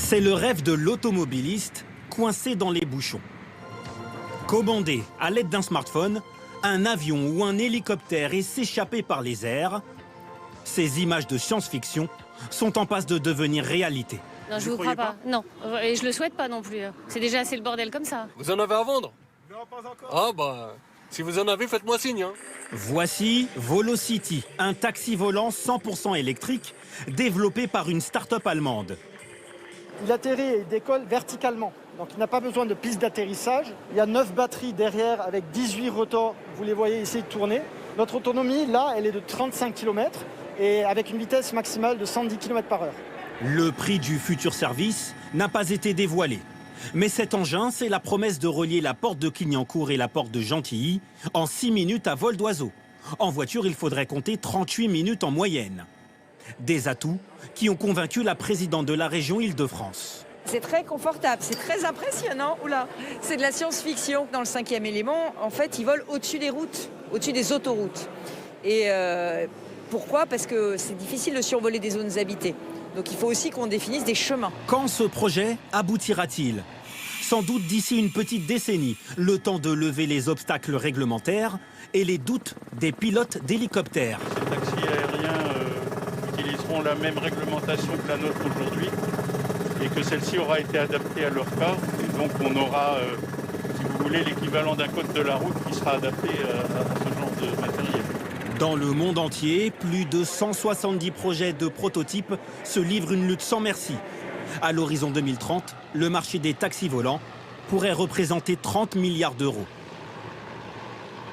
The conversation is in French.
C'est le rêve de l'automobiliste coincé dans les bouchons. Commander à l'aide d'un smartphone un avion ou un hélicoptère et s'échapper par les airs, ces images de science-fiction sont en passe de devenir réalité. Non, je vous crois pas. Non, et je le souhaite pas non plus. C'est déjà assez le bordel comme ça. Vous en avez à vendre? Non, pas encore. Ah bah, si vous en avez, faites-moi signe. Hein. Voici Volocity, un taxi volant 100% électrique développé par une start-up allemande. Il atterrit et décolle verticalement, donc il n'a pas besoin de piste d'atterrissage. Il y a 9 batteries derrière avec 18 rotors, vous les voyez ici tourner. Notre autonomie, là, elle est de 35 km et avec une vitesse maximale de 110 km/h. Le prix du futur service n'a pas été dévoilé. Mais cet engin, c'est la promesse de relier la porte de Clignancourt et la porte de Gentilly en 6 minutes à vol d'oiseau. En voiture, il faudrait compter 38 minutes en moyenne. Des atouts qui ont convaincu la présidente de la région Île-de-France. C'est très confortable, c'est très impressionnant. Oula, c'est de la science-fiction. Dans le 5e élément, en fait, ils volent au-dessus des routes, au-dessus des autoroutes. Et pourquoi? Parce que c'est difficile de survoler des zones habitées. Donc il faut aussi qu'on définisse des chemins. Quand ce projet aboutira-t-il? Sans doute d'ici une petite décennie, le temps de lever les obstacles réglementaires et les doutes des pilotes d'hélicoptères. Ces taxis aériens utiliseront la même réglementation que la nôtre aujourd'hui et que celle-ci aura été adaptée à leur cas. Et donc on aura, si vous voulez, l'équivalent d'un code de la route qui sera adapté à ce genre de matériel. Dans le monde entier, plus de 170 projets de prototypes se livrent une lutte sans merci. À l'horizon 2030, le marché des taxis volants pourrait représenter 30 milliards d'euros.